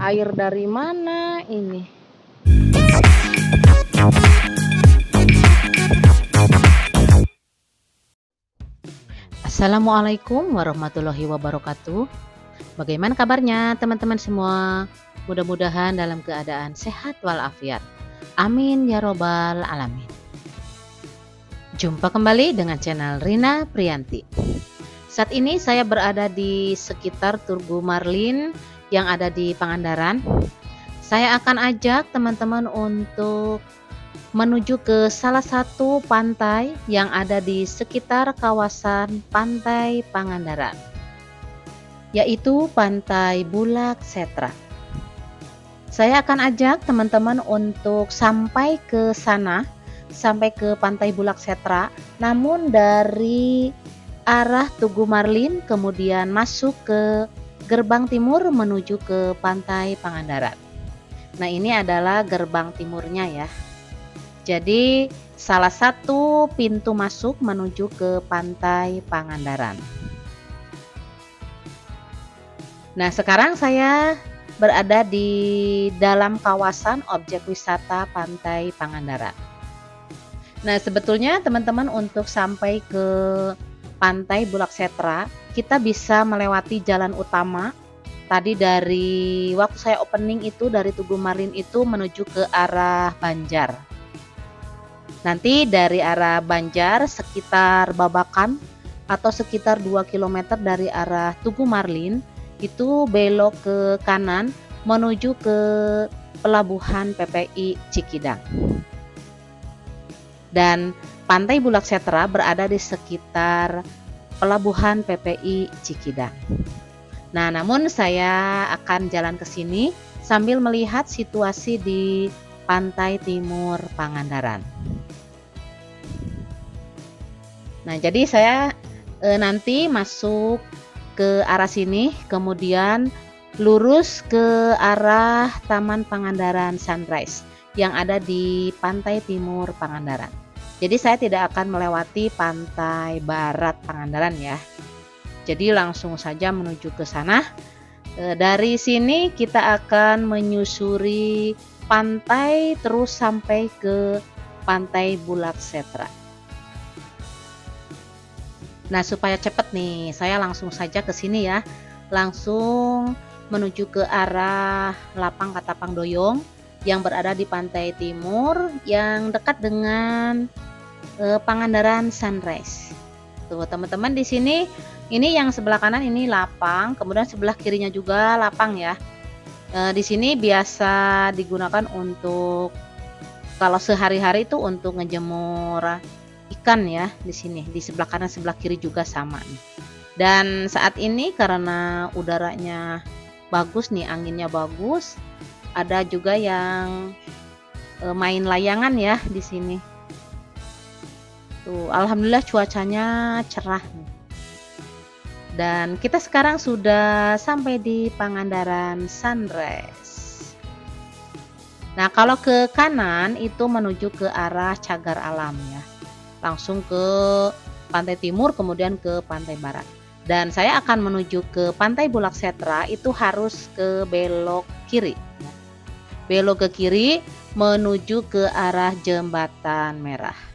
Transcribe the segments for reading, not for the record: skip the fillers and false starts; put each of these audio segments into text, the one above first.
Air dari mana ini? Assalamualaikum warahmatullahi wabarakatuh. Bagaimana kabarnya teman-teman semua? Mudah-mudahan dalam keadaan sehat walafiat. Amin ya robbal alamin. Jumpa kembali dengan channel Rina Priyanti. Saat ini saya berada di sekitar Tugu Marlin yang ada di Pangandaran. Saya akan ajak teman-teman untuk menuju ke salah satu pantai yang ada di sekitar kawasan Pantai Pangandaran, yaitu Pantai Bulak Setra. Saya akan ajak teman-teman untuk sampai ke sana, sampai ke Pantai Bulak Setra, namun dari arah Tugu Marlin kemudian masuk ke gerbang timur menuju ke Pantai Pangandaran. Nah, ini adalah gerbang timurnya ya. Jadi salah satu pintu masuk menuju ke Pantai Pangandaran. Nah, sekarang saya berada di dalam kawasan objek wisata Pantai Pangandaran. Nah, sebetulnya teman-teman untuk sampai ke Pantai Bulak Setra, kita bisa melewati jalan utama. Tadi dari waktu saya opening itu dari Tugu Marlin itu menuju ke arah Banjar. Nanti dari arah Banjar sekitar Babakan atau sekitar 2 km dari arah Tugu Marlin itu belok ke kanan menuju ke pelabuhan PPI Cikidang. Dan Pantai Bulak Setra berada di sekitar pelabuhan PPI Cikidang. Nah, namun saya akan jalan ke sini sambil melihat situasi di Pantai Timur Pangandaran. Nah, jadi saya nanti masuk ke arah sini, kemudian lurus ke arah Taman Pangandaran Sunrise yang ada di Pantai Timur Pangandaran. Jadi saya tidak akan melewati pantai barat Pangandaran ya. Jadi langsung saja menuju ke sana. Dari sini kita akan menyusuri pantai terus sampai ke Pantai Bulak Setra. Nah, supaya cepat nih, saya langsung saja ke sini ya. Langsung menuju ke arah Lapang Katapang Doyong yang berada di Pantai Timur yang dekat dengan Pangandaran Sunrise. Tuh, teman-teman di sini ini yang sebelah kanan ini lapang, kemudian sebelah kirinya juga lapang ya. Di sini biasa digunakan untuk kalau sehari-hari itu untuk ngejemur ikan ya di sini. Di sebelah kanan sebelah kiri juga sama nih. Dan saat ini karena udaranya bagus nih, anginnya bagus, ada juga yang main layangan ya di sini. Tuh, alhamdulillah cuacanya cerah nih. Dan kita sekarang sudah sampai di Pangandaran Sunrise. Nah, kalau ke kanan itu menuju ke arah Cagar Alam ya. Langsung ke Pantai Timur kemudian ke Pantai Barat. Dan saya akan menuju ke Pantai Bulak Setra itu harus ke belok kiri. Belok ke kiri menuju ke arah Jembatan Merah.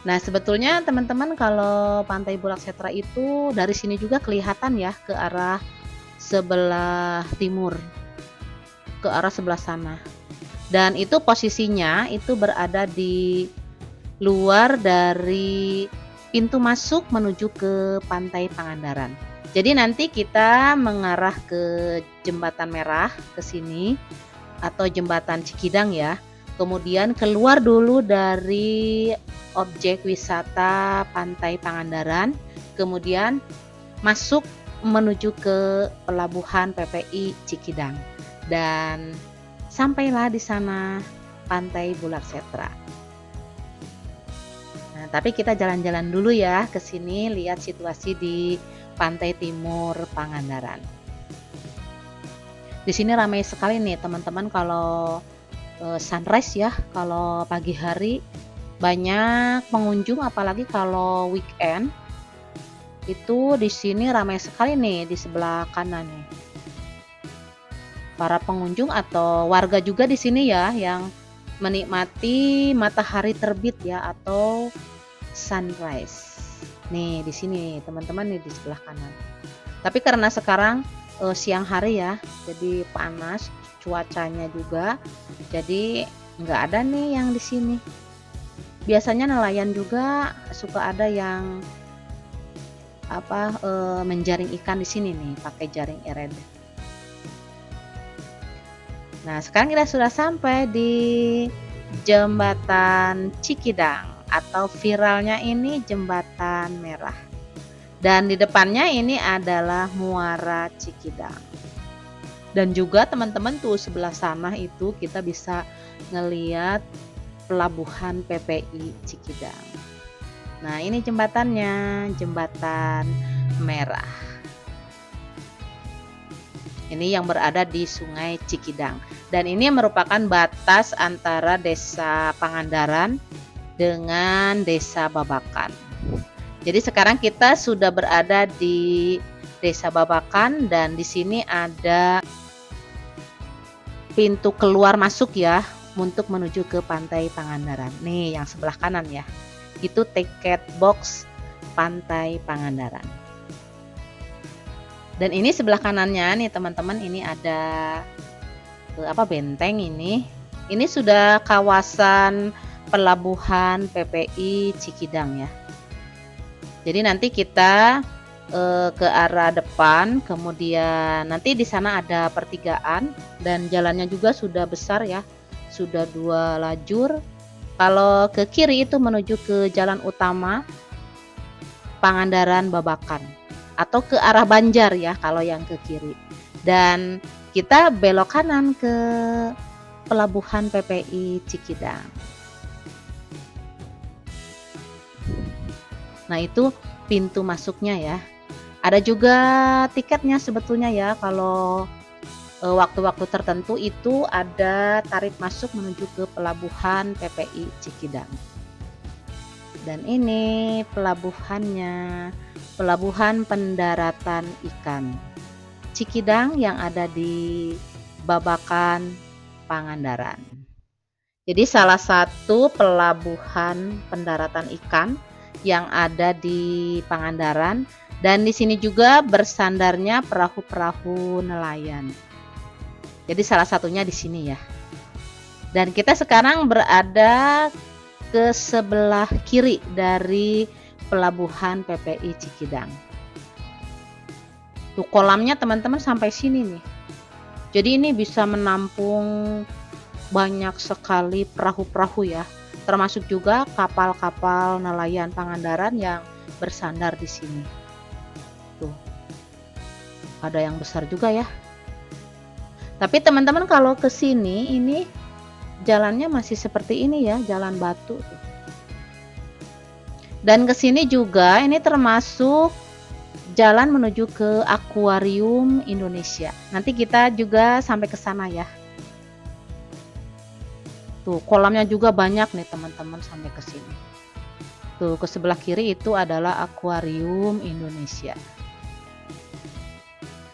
Nah, sebetulnya teman-teman kalau Pantai Bulak Setra itu dari sini juga kelihatan ya ke arah sebelah timur, ke arah sebelah sana. Dan itu posisinya itu berada di luar dari pintu masuk menuju ke Pantai Pangandaran. Jadi nanti kita mengarah ke Jembatan Merah ke sini atau Jembatan Cikidang ya. Kemudian keluar dulu dari objek wisata Pantai Pangandaran, kemudian masuk menuju ke pelabuhan PPI Cikidang dan sampailah di sana Pantai Bulak Setra. Nah, tapi kita jalan-jalan dulu ya ke sini lihat situasi di Pantai Timur Pangandaran. Di sini ramai sekali nih teman-teman kalau sunrise ya, kalau pagi hari banyak pengunjung apalagi kalau weekend. Itu di sini ramai sekali nih di sebelah kanan nih. para pengunjung atau warga juga di sini ya yang menikmati matahari terbit ya atau sunrise. Nih di sini teman-teman nih di sebelah kanan. Tapi karena sekarang siang hari ya, jadi panas, cuacanya juga, jadi nggak ada nih yang di sini. Biasanya nelayan juga suka ada yang menjaring ikan di sini nih pakai jaring ered. Nah, sekarang kita sudah sampai di Jembatan Cikidang atau viralnya ini Jembatan Merah. Dan di depannya ini adalah Muara Cikidang. Dan juga teman-teman tuh sebelah sana itu kita bisa ngeliat pelabuhan PPI Cikidang. Nah, ini jembatannya, Jembatan Merah. Ini yang berada di Sungai Cikidang. Dan ini merupakan batas antara Desa Pangandaran dengan Desa Babakan. Jadi sekarang kita sudah berada di Desa Babakan dan di sini ada pintu keluar masuk ya untuk menuju ke Pantai Pangandaran. Nih yang sebelah kanan ya. Itu tiket box Pantai Pangandaran. Dan ini sebelah kanannya nih teman-teman, ini ada benteng ini. Ini sudah kawasan pelabuhan PPI Cikidang ya. Jadi nanti kita ke arah depan, kemudian nanti di sana ada pertigaan dan jalannya juga sudah besar ya. Sudah 2 lajur. Kalau ke kiri itu menuju ke jalan utama Pangandaran Babakan atau ke arah Banjar ya kalau yang ke kiri. Dan kita belok kanan ke pelabuhan PPI Cikidang. Nah, itu pintu masuknya ya. Ada juga tiketnya sebetulnya ya kalau waktu-waktu tertentu itu ada tarif masuk menuju ke pelabuhan PPI Cikidang. Dan ini pelabuhannya, pelabuhan pendaratan ikan Cikidang yang ada di Babakan, Pangandaran. Jadi salah satu pelabuhan pendaratan ikan yang ada di Pangandaran dan di sini juga bersandarnya perahu-perahu nelayan. Jadi salah satunya di sini ya. Dan kita sekarang berada ke sebelah kiri dari pelabuhan PPI Cikidang. Tuh kolamnya teman-teman sampai sini nih. Jadi ini bisa menampung banyak sekali perahu-perahu ya. Termasuk juga kapal-kapal nelayan Pangandaran yang bersandar di sini. Tuh. Ada yang besar juga ya. Tapi teman-teman kalau ke sini ini jalannya masih seperti ini ya, jalan batu. Dan ke sini juga ini termasuk jalan menuju ke Akuarium Indonesia. Nanti kita juga sampai ke sana ya. Tuh, kolamnya juga banyak nih teman-teman sampai ke sini. Tuh, ke sebelah kiri itu adalah Akuarium Indonesia.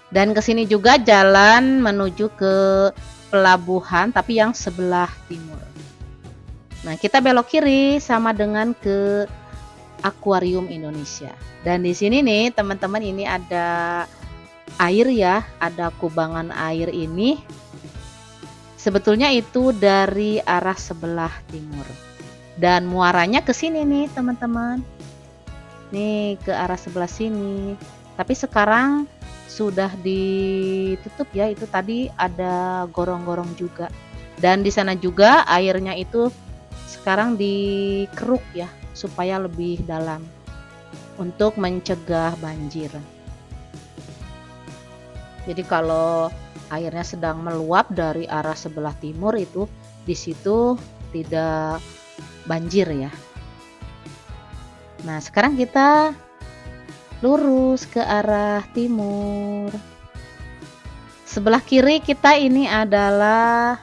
Dan ke sini juga jalan menuju ke pelabuhan tapi yang sebelah timur. Nah, kita belok kiri sama dengan ke Akuarium Indonesia. Dan di sini nih, teman-teman, ini ada air ya, ada kubangan air ini. Sebetulnya itu dari arah sebelah timur. Dan muaranya ke sini nih, teman-teman. Nih, ke arah sebelah sini. Tapi sekarang sudah ditutup ya, itu tadi ada gorong-gorong juga. Dan di sana juga airnya itu sekarang dikeruk ya, supaya lebih dalam untuk mencegah banjir. Jadi kalau airnya sedang meluap dari arah sebelah timur itu di situ tidak banjir ya. Nah, sekarang kita lurus ke arah timur. Sebelah kiri kita ini adalah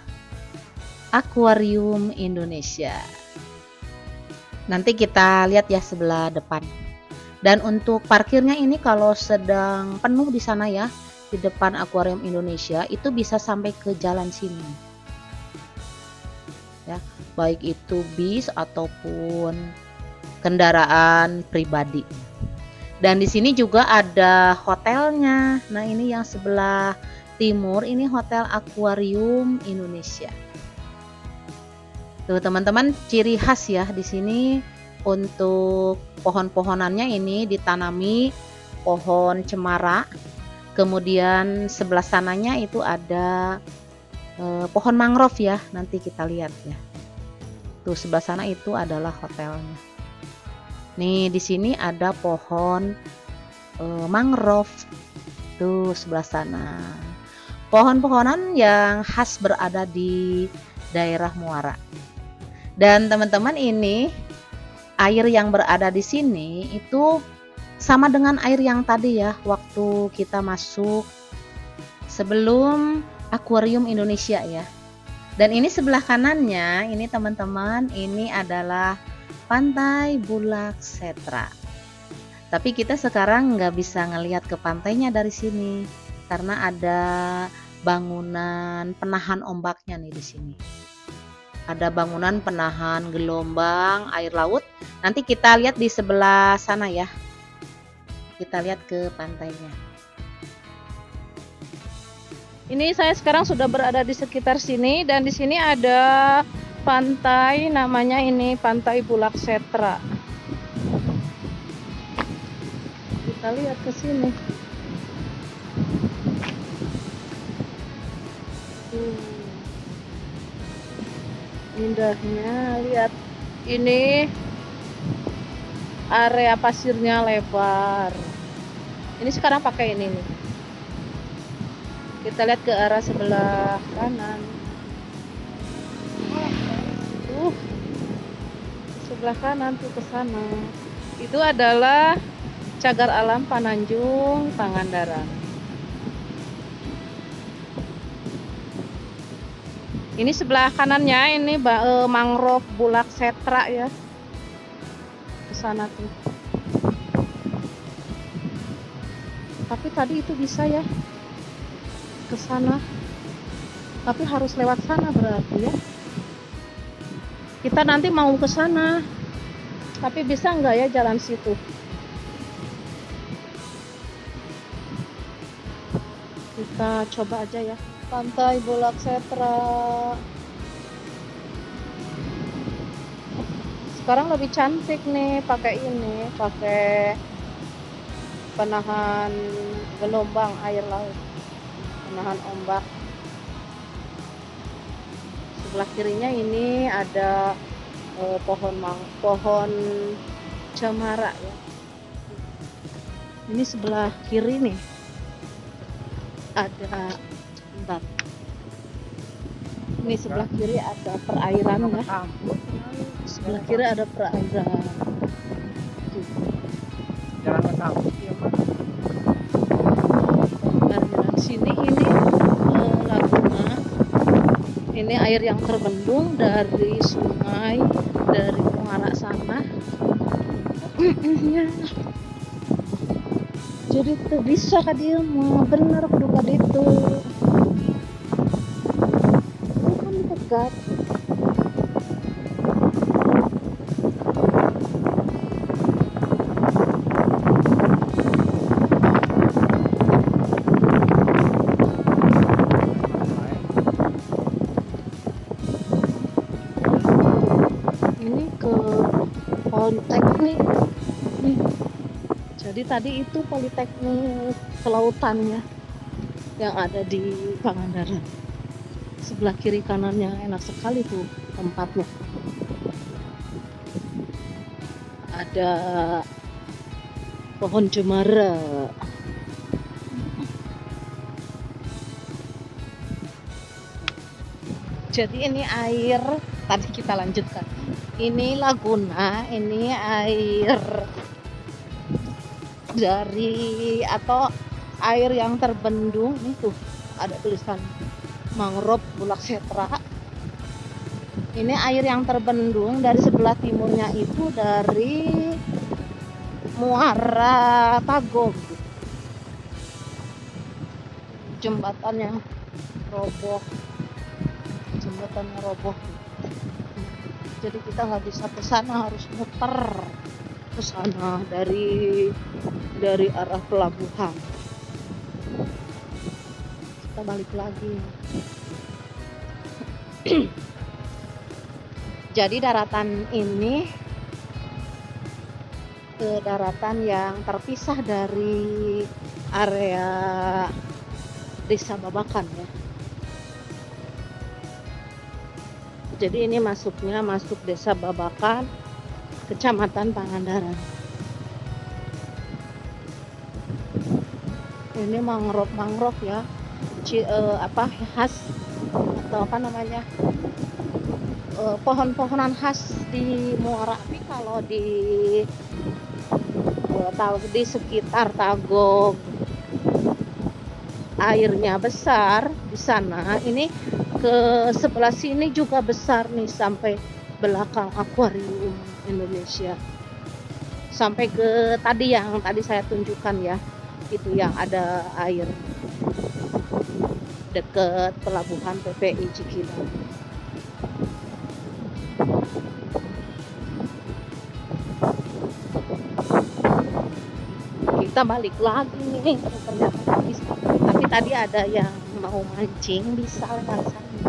Akuarium Indonesia. Nanti kita lihat ya sebelah depan. Dan untuk parkirnya ini kalau sedang penuh di sana ya, di depan Akuarium Indonesia itu bisa sampai ke jalan sini. Ya, baik itu bis ataupun kendaraan pribadi. Dan di sini juga ada hotelnya. Nah, ini yang sebelah timur ini Hotel Akuarium Indonesia. Tuh teman-teman, ciri khas ya di sini untuk pohon-pohonannya ini ditanami pohon cemara. Kemudian sebelah sananya itu ada pohon mangrove ya. Nanti kita lihat ya. Tuh sebelah sana itu adalah hotelnya. Nih di sini ada pohon mangrove tuh sebelah sana. Pohon-pohonan yang khas berada di daerah Muara. Dan teman-teman, ini air yang berada di sini itu sama dengan air yang tadi ya waktu kita masuk sebelum Akuarium Indonesia ya. Dan ini sebelah kanannya ini teman-teman, ini adalah Pantai Bulak Setra. Tapi kita sekarang nggak bisa ngelihat ke pantainya dari sini karena ada bangunan penahan ombaknya nih di sini. Ada bangunan penahan gelombang air laut. Nanti kita lihat di sebelah sana ya. Kita lihat ke pantainya. Ini saya sekarang sudah berada di sekitar sini dan di sini ada pantai, namanya ini Pantai Bulak Setra. Kita lihat ke sini. Indahnya, lihat ini area pasirnya lebar. Ini sekarang pakai ini nih. Kita lihat ke arah sebelah kanan. Sebelah kanan tuh ke sana. Itu adalah Cagar Alam Pananjung Pangandaran. Ini sebelah kanannya ini mangrove Bulak Setra ya. Ke sana tuh. Tapi tadi itu bisa ya ke sana. Tapi harus lewat sana berarti ya. Kita nanti mau ke sana, tapi bisa nggak ya jalan situ? Kita coba aja ya. Pantai Bulak Setra. Sekarang lebih cantik nih, pakai ini, pakai penahan gelombang air laut, penahan ombak. Sebelah kirinya ini ada pohon cemara ya. Ini sebelah kiri nih ada, bentar. Ini sebelah kiri ada perairan ya. Sebelah kiri ada perairan. Perairan sini ini Laguna. Ini air yang terbendung dari sungai dari Muara sana. Jadi tuh bisa kan dia mau bener kudu ka ditu. Bukan dekat. Ini ke Politeknik nih. Jadi tadi itu Politeknik Kelautan ya yang ada di Pangandaran. Sebelah kiri kanannya enak sekali tuh tempatnya. Ada pohon cemara. Jadi ini air, tadi kita lanjutkan. Ini Laguna, ini air dari atau air yang terbendung. Ini tuh ada tulisan mangrove Bulak Setra. Ini air yang terbendung dari sebelah timurnya itu dari Muara Tagog. jembatannya roboh, jadi kita nggak bisa ke sana, harus muter ke sana dari arah pelabuhan. Kita balik lagi. Jadi daratan ini ke daratan yang terpisah dari area Desa Babakan ya. Jadi ini masuk Desa Babakan, Kecamatan Pangandaran. Ini mangrove ya, khas atau apa namanya, pohon-pohonan khas di Muara Api. Kalau di sekitar Tagog airnya besar di sana, ini ke sebelah sini juga besar nih, sampai belakang Akuarium Indonesia, sampai ke yang tadi saya tunjukkan ya, itu yang ada air deket pelabuhan PPI Cikidang. Kita balik lagi nih, ternyata bisa. Tapi tadi ada yang mau mancing, bisa lewat sana.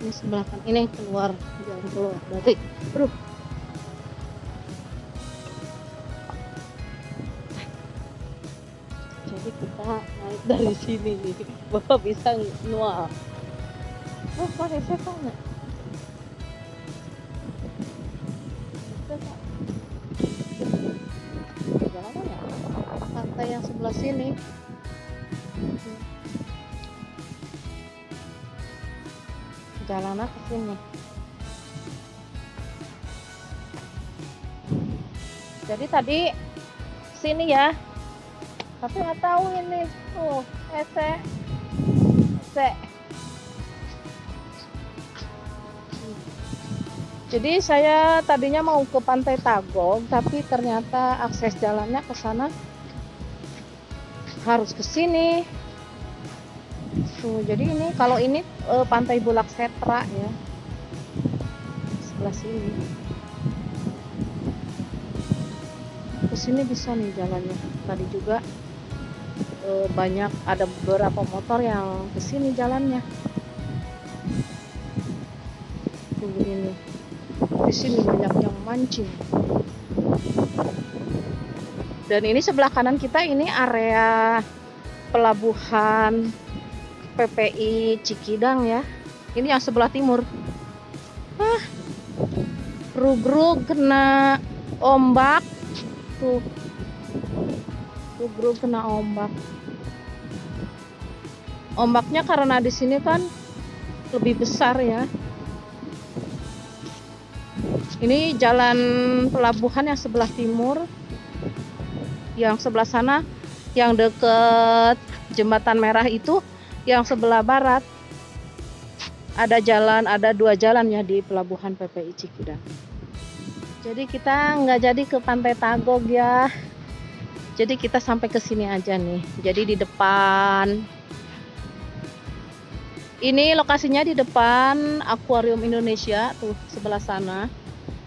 Ini sebelah kan, ini keluar, jalan keluar dari jadi kita naik dari sini nih, Bapak bisa nual. Oh, pakai sepanya. Jalan ya? Pantai yang sebelah sini. Jalannya ke sini. Jadi tadi sini ya. Tapi nggak tahu ini tuh ese. Jadi saya tadinya mau ke Pantai Tagog, tapi ternyata akses jalannya ke sana harus ke sini. Jadi ini kalau ini Pantai Bulak Setra ya, sebelah sini. Ke sini bisa nih jalannya. Tadi juga banyak, ada beberapa motor yang ke sini jalannya. Ini di sini banyak yang mancing. Dan ini sebelah kanan kita, ini area pelabuhan PPI Cikidang ya. Ini yang sebelah timur. Rugrug kena ombak tuh. Rugrug kena ombak. Ombaknya karena di sini kan lebih besar ya. Ini jalan pelabuhan yang sebelah timur. Yang sebelah sana, yang deket Jembatan Merah itu, yang sebelah barat. Ada dua jalan ya di pelabuhan PPI Cikidang. Jadi kita nggak jadi ke Pantai Tagog ya. Jadi kita sampai ke sini aja nih. Jadi di depan. Ini lokasinya di depan Akuarium Indonesia tuh sebelah sana.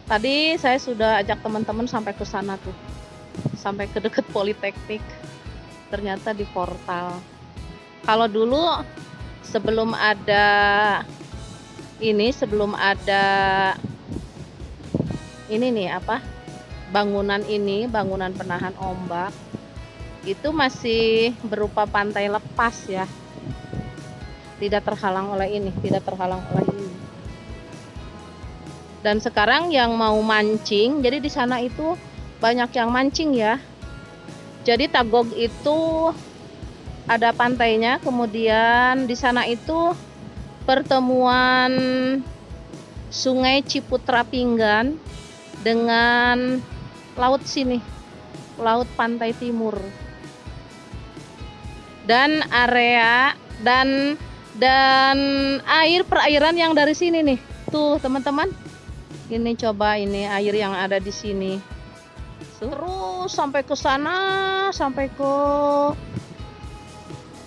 Tadi saya sudah ajak teman-teman sampai ke sana tuh. Sampai ke deket Politeknik. Ternyata di portal. Kalau dulu sebelum ada ini nih apa? Bangunan penahan ombak. Itu masih berupa pantai lepas ya. Tidak terhalang oleh ini. Dan sekarang yang mau mancing, jadi di sana itu banyak yang mancing ya. Jadi Tagog itu ada pantainya, kemudian di sana itu pertemuan Sungai Ciputra Pinggan dengan laut sini, laut pantai timur. Dan area dan air perairan yang dari sini nih. Tuh, teman-teman. Ini coba ini air yang ada di sini. Terus sampai ke sana, sampai ke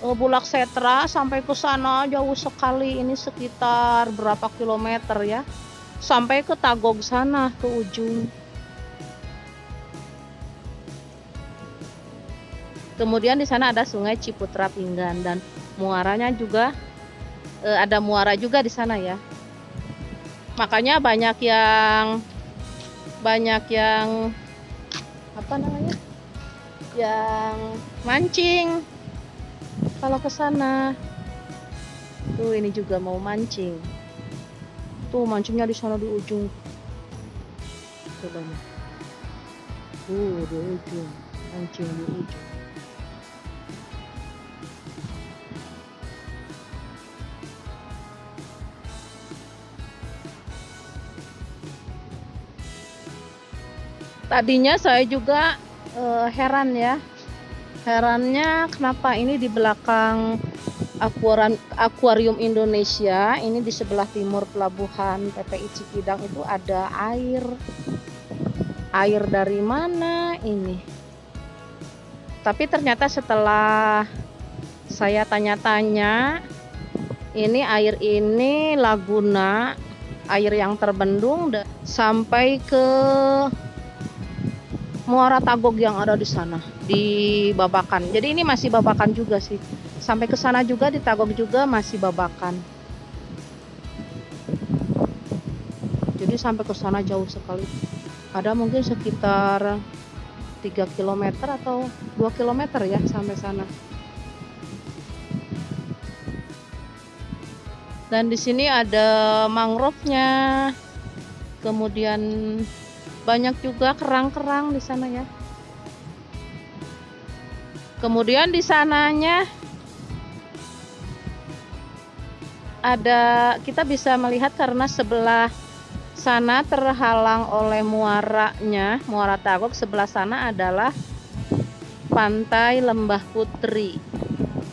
Bulak Setra, sampai ke sana jauh sekali. Ini sekitar berapa kilometer ya? Sampai ke Tagog sana, ke ujung. Kemudian di sana ada Sungai Ciputra Pinggan dan muaranya juga ada muara juga di sana ya. Makanya banyak yang apa namanya? Yang mancing kalau ke sana. Tuh ini juga mau mancing. Tuh mancingnya di sana di ujung. Coba nih. Di ujung. Mancing di ujung. Tadinya saya juga heran ya. Herannya kenapa ini di belakang Akuarium Indonesia, ini di sebelah timur pelabuhan PPI Cikidang itu ada air. Air dari mana ini? Tapi ternyata setelah saya tanya-tanya, ini air ini laguna, air yang terbendung sampai ke Muara Tagog yang ada di sana, di Babakan. Jadi ini masih Babakan juga sih. Sampai ke sana juga di Tagog juga masih Babakan. Jadi sampai ke sana jauh sekali. Ada mungkin sekitar 3 km atau 2 km ya sampai sana. Dan di sini ada mangrove-nya. Kemudian banyak juga kerang-kerang di sana ya. Kemudian di sananya ada, kita bisa melihat karena sebelah sana terhalang oleh muaranya, Muara Tagog. Sebelah sana adalah Pantai Lembah Putri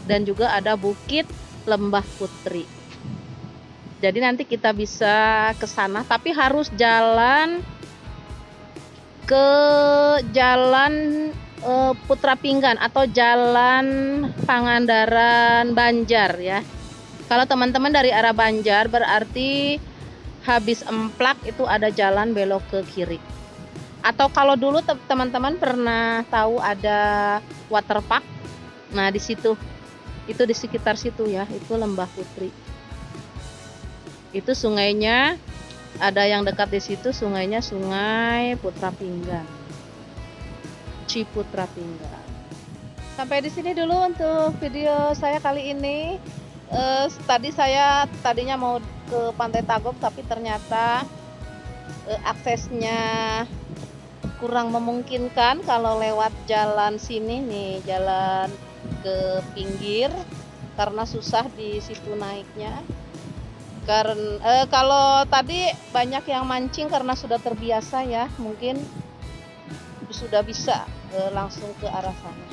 dan juga ada Bukit Lembah Putri. Jadi nanti kita bisa ke sana, tapi harus jalan ke jalan Putra Pinggan atau jalan Pangandaran Banjar ya. Kalau teman-teman dari arah Banjar berarti habis Emplak itu ada jalan belok ke kiri. Atau kalau dulu teman-teman pernah tahu ada waterpark, nah di situ, itu di sekitar situ ya, itu Lembah Putri. Itu sungainya. Ada yang dekat di situ, sungainya Sungai Putra Pinggan, Ciputra Pinggan. Sampai di sini dulu untuk video saya kali ini. Tadinya mau ke Pantai Tagog, tapi ternyata aksesnya kurang memungkinkan kalau lewat jalan sini nih, jalan ke pinggir, karena susah di situ naiknya. Karena kalau tadi banyak yang mancing karena sudah terbiasa ya, mungkin sudah bisa langsung ke arah sana.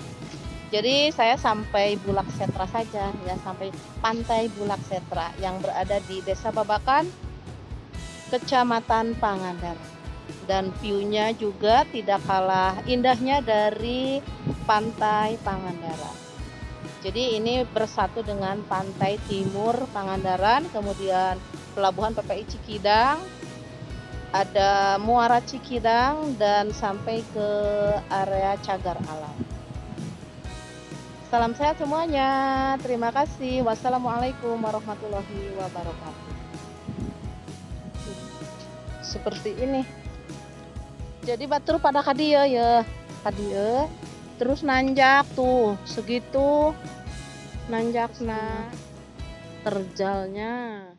Jadi saya sampai Bulak Setra saja ya, sampai Pantai Bulak Setra yang berada di Desa Babakan, Kecamatan Pangandaran. Dan view-nya juga tidak kalah indahnya dari Pantai Pangandaran. Jadi ini bersatu dengan pantai timur Pangandaran, kemudian pelabuhan PPI Cikidang, ada Muara Cikidang, dan sampai ke area Cagar Alam. Salam sehat semuanya, terima kasih. Wassalamualaikum warahmatullahi wabarakatuh. Seperti ini. Jadi batur pada kadieu ya, kadieu. Terus nanjak tuh segitu, nanjakna terjalnya.